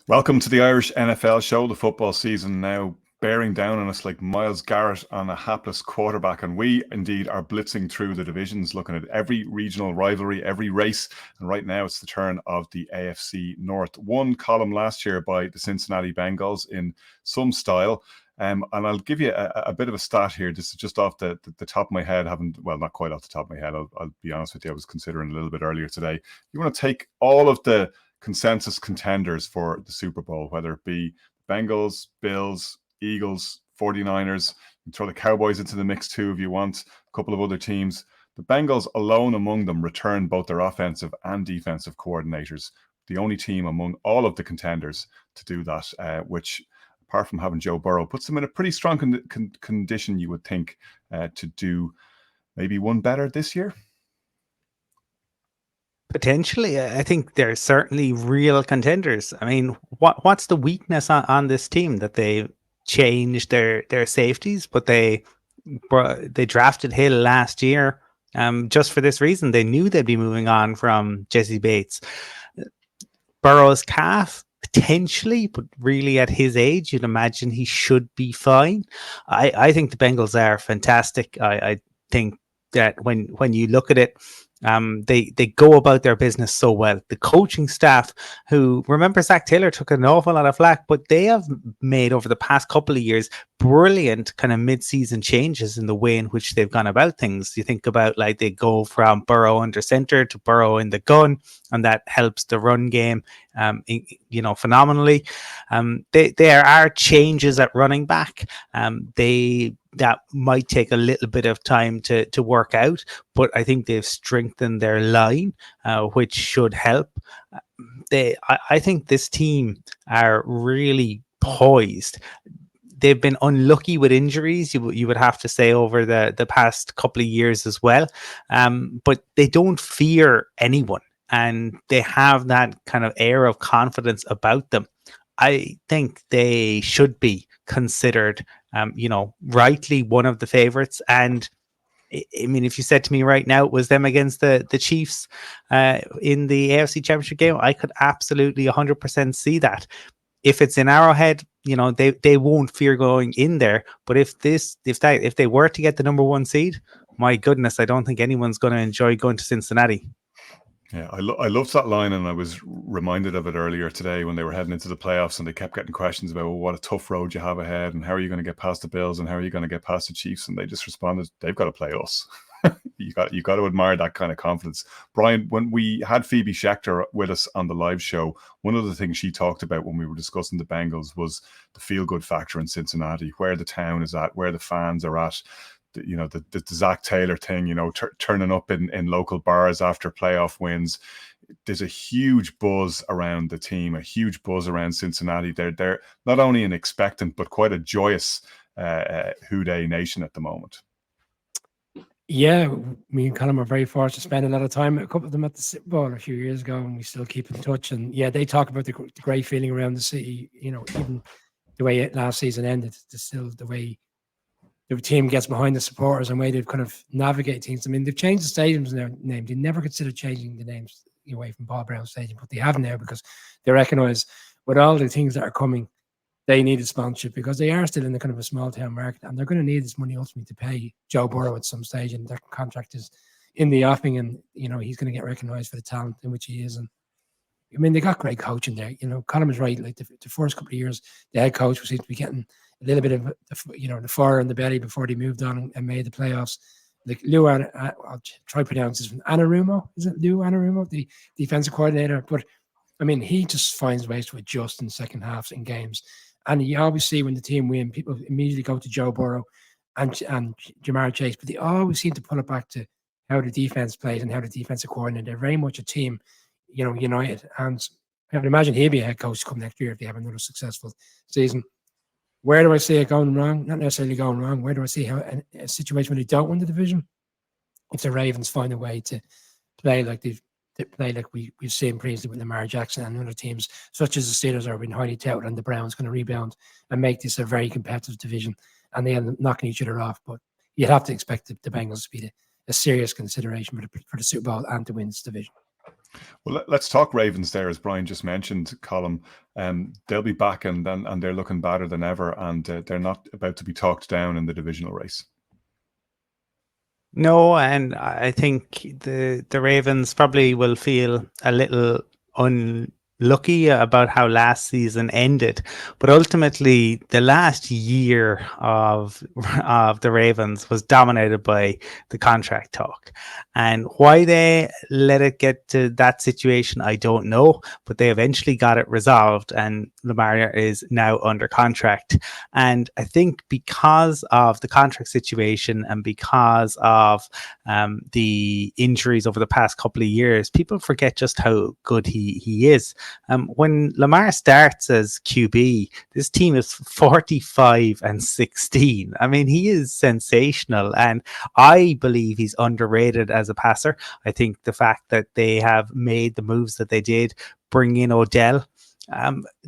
Welcome to the Irish NFL show. The football season now bearing down on us like Myles Garrett on a hapless quarterback, and we indeed are blitzing through the divisions, looking at every regional rivalry, every race. And right now it's the turn of the AFC North. One column last year by the Cincinnati Bengals in some style. And I'll give you a bit of a stat here. This is just off the top of my head. Not quite off the top of my head. I'll be honest with you. I was considering a little bit earlier today. You want to take all of the consensus contenders for the Super Bowl, whether it be Bengals, Bills, Eagles, 49ers, and throw the Cowboys into the mix too if you want, a couple of other teams. The Bengals alone among them return both their offensive and defensive coordinators. The only team among all of the contenders to do that, which, apart from having Joe Burrow, puts them in a pretty strong condition, you would think, to do maybe one better this year. Potentially, I think they're certainly real contenders. I mean, what's the weakness on this team? That they changed their safeties, but they drafted Hill last year just for this reason. They knew they'd be moving on from Jesse Bates. Burrow's calf, potentially, but really at his age, you'd imagine he should be fine. I think the Bengals are fantastic. I think that when you look at it, they go about their business so well. The coaching staff, who, remember, Zach Taylor took an awful lot of flack, but they have made over the past couple of years brilliant kind of mid-season changes in the way in which they've gone about things. You think about, like, they go from Burrow under center to Burrow in the gun, and that helps the run game phenomenally. There are changes at running back. That might take a little bit of time to work out, but I think they've strengthened their line, which should help. I think this team are really poised. They've been unlucky with injuries, you would have to say, over the past couple of years as well. But they don't fear anyone, and they have that kind of air of confidence about them. I think they should be considered, rightly one of the favorites. And I mean, if you said to me right now it was them against the Chiefs in the AFC Championship game, I could absolutely 100% see that. If it's in Arrowhead, they won't fear going in there. But if they were to get the number one seed, my goodness, I don't think anyone's going to enjoy going to Cincinnati. Yeah, I loved that line, and I was reminded of it earlier today when they were heading into the playoffs, and they kept getting questions about, well, what a tough road you have ahead, and how are you going to get past the Bills, and how are you going to get past the Chiefs? And they just responded, they've got to play us. You got to admire that kind of confidence. Brian, when we had Phoebe Schechter with us on the live show, one of the things she talked about when we were discussing the Bengals was the feel-good factor in Cincinnati, where the town is at, where the fans are at. The Zach Taylor thing, turning up in local bars after playoff wins. There's a huge buzz around the team, a huge buzz around Cincinnati. They're not only an expectant, but quite a joyous Houday nation at the moment. Yeah, me and Colin were very fortunate to spend a lot of time, a couple of them at the Super Bowl a few years ago, and we still keep in touch. And yeah, they talk about the great feeling around the city, even the way last season ended, still the way the team gets behind the supporters and way they've kind of navigate things. I mean, they've changed the stadiums and their name. They never considered changing the names away from Paul Brown Stadium, but they have now because they recognise with all the things that are coming, they need a sponsorship because they are still in the kind of a small town market, and they're going to need this money ultimately to pay Joe Burrow at some stage, and their contract is in the offing, and he's going to get recognised for the talent in which he is. And I mean, they got great coaching there. Colin was right. Like the first couple of years, the head coach seemed to be getting a little bit of the fire in the belly before they moved on and made the playoffs. Like I'll try to pronounce this from Anarumo. Is it Lou Anarumo, the defensive coordinator? But I mean, he just finds ways to adjust in second halves in games. And you always see when the team win, people immediately go to Joe Burrow and Jamar Chase, but they always seem to pull it back to how the defense plays and how the defensive coordinator. They're very much a team, united. And I would imagine he'll be a head coach come next year if they have another successful season. Where do I see it going wrong? Not necessarily going wrong. Where do I see how a situation where they don't win the division? If the Ravens find a way to play like we've seen previously with Lamar Jackson and other teams, such as the Steelers are being highly touted, and the Browns going to rebound and make this a very competitive division, and they end up knocking each other off. But you'd have to expect the Bengals to be a serious consideration for the Super Bowl and to win this division. Well, let's talk Ravens there, as Brian just mentioned, Colm. They'll be back and they're looking better than ever, and they're not about to be talked down in the divisional race. No, and I think the Ravens probably will feel a little unlucky about how last season ended, but ultimately the last year of the Ravens was dominated by the contract talk, and why they let it get to that situation, I don't know, but they eventually got it resolved, and Lamar is now under contract. And I think because of the contract situation and because of the injuries over the past couple of years, people forget just how good he is. When Lamar starts as QB, this team is 45-16. I mean, he is sensational, and I believe he's underrated as a passer. I think the fact that they have made the moves that they did, bring in Odell.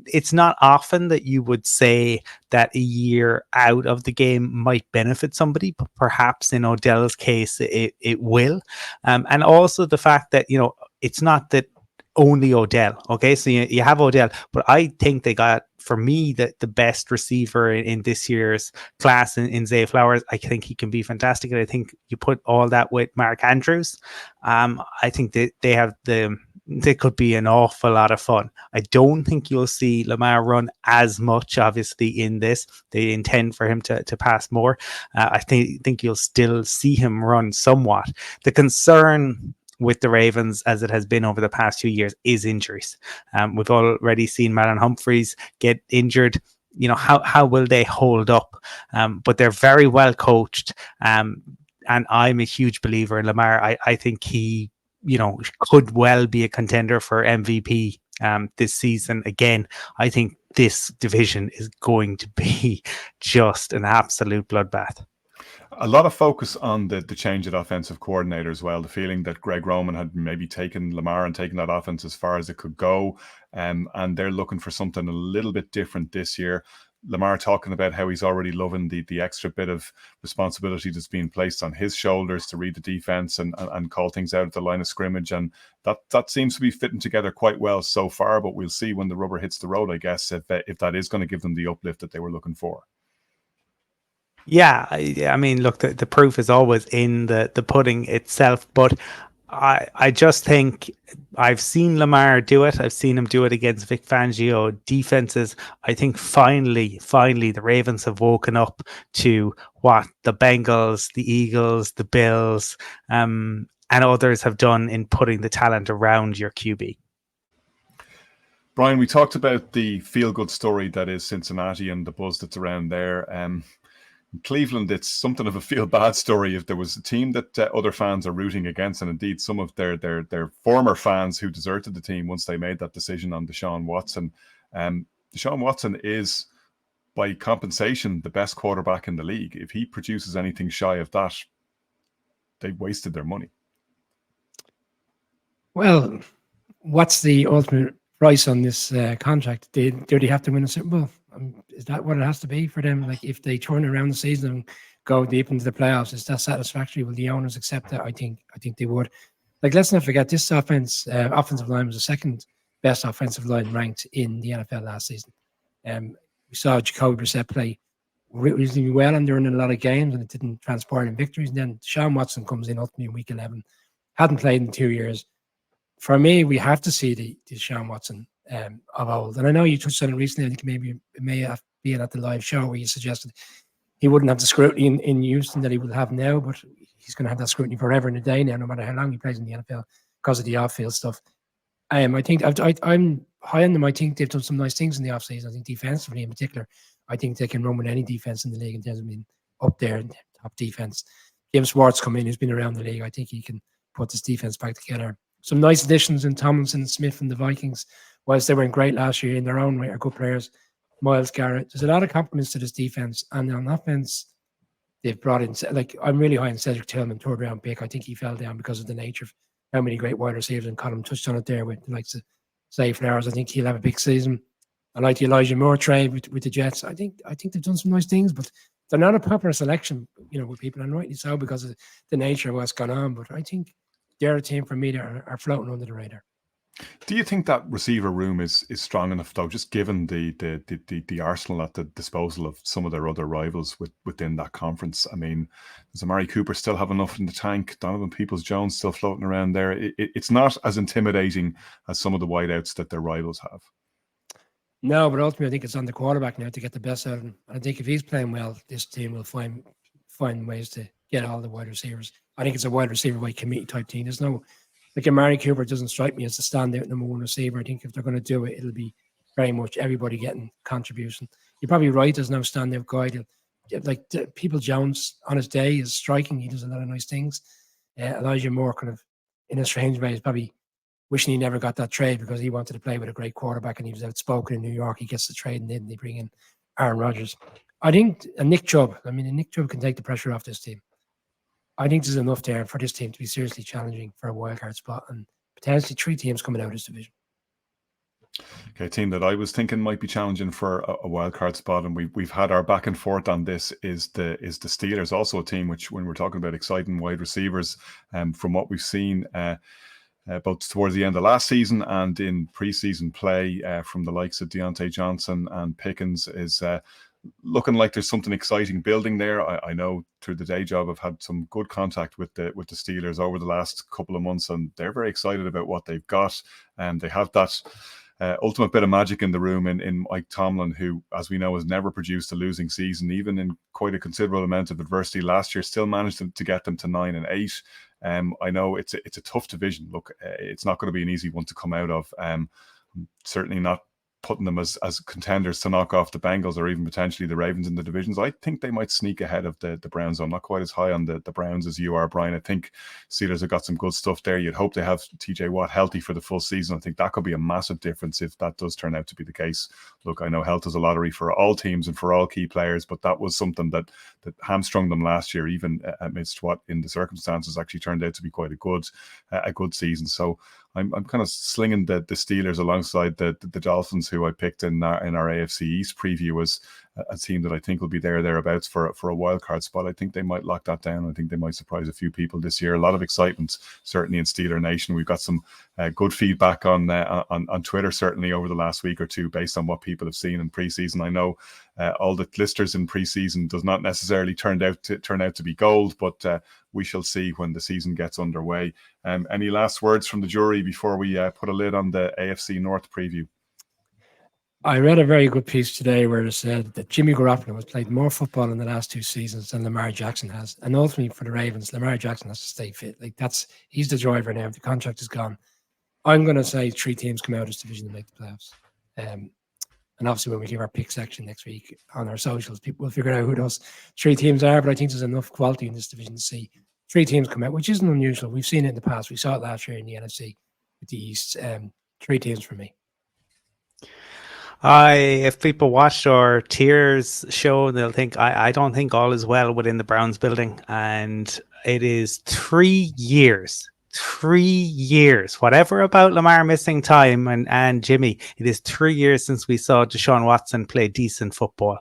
It's not often that you would say that a year out of the game might benefit somebody, but perhaps in Odell's case, it will. And also the fact that, it's not that only Odell. Okay, so you have Odell, but I think they got, for me, the best receiver in this year's class in Zay Flowers. I think he can be fantastic. And I think you put all that with Mark Andrews. I think they could be an awful lot of fun. I don't think you'll see Lamar run as much, obviously, in this. They intend for him to pass more. I think you'll still see him run somewhat. The concern with the Ravens, as it has been over the past few years, is injuries. We've already seen Marlon Humphreys get injured. How will they hold up? But they're very well coached. And I'm a huge believer in Lamar. I think he could well be a contender for MVP this season. Again, I think this division is going to be just an absolute bloodbath. A lot of focus on the change at offensive coordinator as well. The feeling that Greg Roman had maybe taken Lamar and taken that offense as far as it could go. And they're looking for something a little bit different this year. Lamar talking about how he's already loving the extra bit of responsibility that's being placed on his shoulders to read the defense and call things out at the line of scrimmage. And that seems to be fitting together quite well so far, but we'll see when the rubber hits the road, I guess, if that is going to give them the uplift that they were looking for. Yeah, I mean, look, the proof is always in the pudding itself, but I just think I've seen Lamar do it. I've seen him do it against Vic Fangio defenses. I think finally, the Ravens have woken up to what the Bengals, the Eagles, the Bills, and others have done in putting the talent around your QB. Brian, we talked about the feel-good story that is Cincinnati and the buzz that's around there. Cleveland, it's something of a feel-bad story if there was a team that other fans are rooting against, and indeed some of their former fans who deserted the team once they made that decision on Deshaun Watson. Deshaun Watson is, by compensation, the best quarterback in the league. If he produces anything shy of that, they've wasted their money. Well, what's the ultimate price on this contract? Do they have to win a Super Bowl? Is that what it has to be for them? Like, if they turn around the season and go deep into the playoffs, is that satisfactory? Will the owners accept that? I think they would. Like, let's not forget, this offensive line was the second best offensive line ranked in the NFL last season. We saw Jacoby Brissett play reasonably well and during a lot of games, and it didn't transpire in victories. And then Deshaun Watson comes in ultimately in week 11, hadn't played in 2 years. For me, we have to see the Deshaun Watson of old. And I know you touched on it recently. I think maybe it may have been at the live show where you suggested he wouldn't have the scrutiny in Houston that he will have now, but he's going to have that scrutiny forever and a day now, no matter how long he plays in the NFL, because of the off-field stuff. I think I'm high on them. I think they've done some nice things in the offseason. I think defensively in particular, I think they can run with any defense in the league in terms of being up there in the top defense. James Schwartz come in, who's been around the league. I think he can put this defense back together. Some nice additions in Tomlinson and Smith and the Vikings. Whilst they weren't great last year in their own way, are good players. Myles Garrett. There's a lot of compliments to this defense. And on offense, they've brought in, like, I'm really high on Cedric Tillman, third round pick. I think he fell down because of the nature of how many great wide receivers, and Colin touched on it there with the likes of Zay Flowers. I think he'll have a big season. I like the Elijah Moore trade with the Jets. I think they've done some nice things, but they're not a proper selection, with people, and rightly so because of the nature of what's gone on. But I think they're a team for me that are floating under the radar. Do you think that receiver room is strong enough though, just given the arsenal at the disposal of some of their other rivals within that conference? I mean, does Amari Cooper still have enough in the tank? Donovan Peoples-Jones still floating around there? It's not as intimidating as some of the wideouts that their rivals have. No, but ultimately I think it's on the quarterback now to get the best out of him. I think if he's playing well, this team will find ways to get all the wide receivers. I think it's a wide receiver by committee type team. There's no, like, Amari Cooper doesn't strike me as the standout number one receiver. I think if they're going to do it, it'll be very much everybody getting contribution. You're probably right. There's no standout guy. Like Peoples-Jones on his day is striking. He does a lot of nice things. Elijah Moore, kind of in a strange way, is probably wishing he never got that trade because he wanted to play with a great quarterback and he was outspoken in New York. He gets the trade and then they bring in Aaron Rodgers. I think Nick Chubb can take the pressure off this team. I think there's enough there for this team to be seriously challenging for a wildcard spot and potentially 3 teams coming out of this division. Okay, a team that I was thinking might be challenging for a wildcard spot, and we've had our back and forth on this, is the Steelers. Also a team which, when we're talking about exciting wide receivers, from what we've seen both towards the end of last season and in preseason play from the likes of Deontay Johnson and Pickens, is looking like there's something exciting building there. I know through the day job I've had some good contact with the Steelers over the last couple of months, and they're very excited about what they've got. And they have that ultimate bit of magic in the room in Mike Tomlin, who, as we know, has never produced a losing season, even in quite a considerable amount of adversity last year. Still managed to get them to 9-8. I know it's a tough division. Look, it's not going to be an easy one to come out of. Certainly not putting them as contenders to knock off the Bengals or even potentially the Ravens in the divisions. I think they might sneak ahead of the Browns. I'm not quite as high on the Browns as you are, Brian. I think Steelers have got some good stuff there. You'd hope they have TJ Watt healthy for the full season. I think that could be a massive difference if that does turn out to be the case. Look, I know health is a lottery for all teams and for all key players, but that was something that hamstrung them last year, even amidst what in the circumstances actually turned out to be quite a good season. So I'm kind of slinging the Steelers alongside the Dolphins, who I picked in our AFC East preview as a team that I think will be thereabouts for a wild card spot. I think they might lock that down. I think they might surprise a few people this year. A lot of excitement, certainly in Steeler Nation. We've got some good feedback on Twitter, certainly over the last week or two, based on what people have seen in preseason. I know all the listers in preseason does not necessarily turn out to be gold, but we shall see when the season gets underway. Any last words from the jury before we put a lid on the AFC North preview? I read a very good piece today where it said that Jimmy Garoppolo has played more football in the last 2 seasons than Lamar Jackson has. And ultimately for the Ravens, Lamar Jackson has to stay fit. Like, he's the driver now. The contract is gone. I'm going to say 3 teams come out of this division to make the playoffs. And obviously when we give our pick section next week on our socials, people will figure out who those 3 teams are. But I think there's enough quality in this division to see 3 teams come out, which isn't unusual. We've seen it in the past. We saw it last year in the NFC with the East. 3 teams for me. If people watched our tiers show, they'll think I don't think all is well within the Browns building, and it is 3 years. 3 years, whatever about Lamar missing time and Jimmy, it is 3 years since we saw Deshaun Watson play decent football.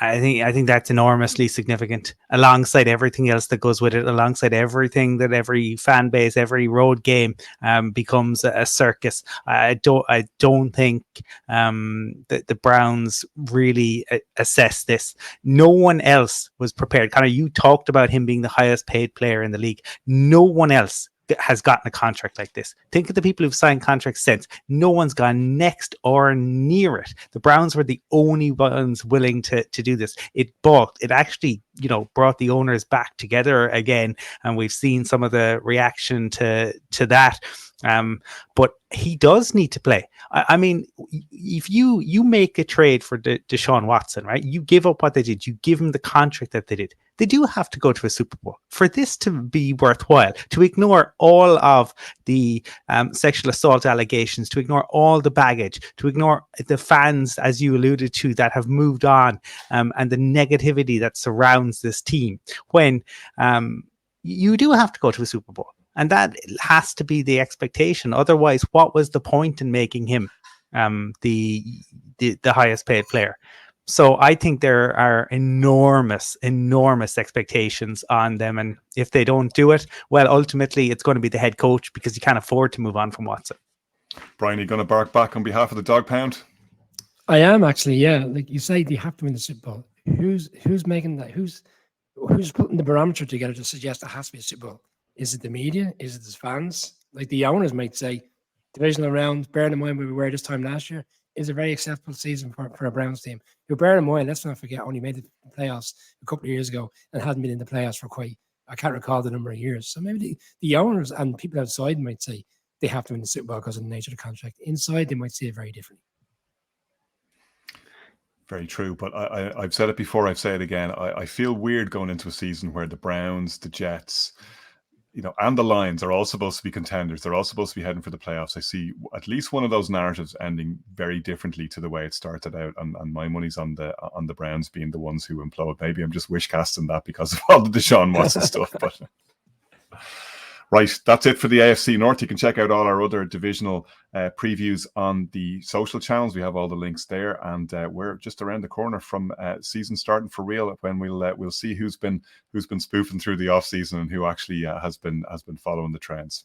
I think that's enormously significant, alongside everything else that goes with it, alongside everything that every fan base, every road game becomes a circus. I don't think that the Browns really assess this. No one else was prepared. Connor, you talked about him being the highest paid player in the league. No one else has gotten a contract like this. Think of the people who've signed contracts since. No one's gone next or near it. The Browns were the only ones willing to do this. It actually, brought the owners back together again, and we've seen some of the reaction to that. But he does need to play. I mean, if you make a trade for Deshaun Watson, right? You give up what they did. You give him the contract that they did. They do have to go to a Super Bowl for this to be worthwhile. To ignore all of the sexual assault allegations, to ignore all the baggage, to ignore the fans, as you alluded to, that have moved on, and the negativity that surrounds this team. When you do have to go to a Super Bowl. And that has to be the expectation. Otherwise, what was the point in making him the highest paid player? So I think there are enormous expectations on them. And if they don't do it, well, ultimately it's going to be the head coach, because you can't afford to move on from Watson. Brian, are you going to bark back on behalf of the Dog Pound? I am actually, yeah. Like you say, they have to win the Super Bowl. Who's making that? Who's putting the barometer together to suggest it has to be a Super Bowl? Is it the media? Is it the fans? Like the owners might say, divisional round, bearing in mind where we were this time last year, is a very acceptable season for a Browns team. Who, bear in mind, let's not forget, only made the playoffs a couple of years ago and hadn't been in the playoffs for I can't recall the number of years. So maybe the owners and people outside might say they have to win the Super Bowl because of the nature of the contract. Inside, they might see it very differently. Very true, but I've said it before, I've said it again. I feel weird going into a season where the Browns, the Jets, and the Lions are all supposed to be contenders. They're all supposed to be heading for the playoffs. I see at least one of those narratives ending very differently to the way it started out, and my money's on the Browns being the ones who implode. Maybe I'm just wish casting that because of all the Deshaun Watson stuff, but. Right, that's it for the AFC North. You can check out all our other divisional previews on the social channels. We have all the links there, and we're just around the corner from season starting for real, when we'll see who's been spoofing through the off season and who actually has been following the trends.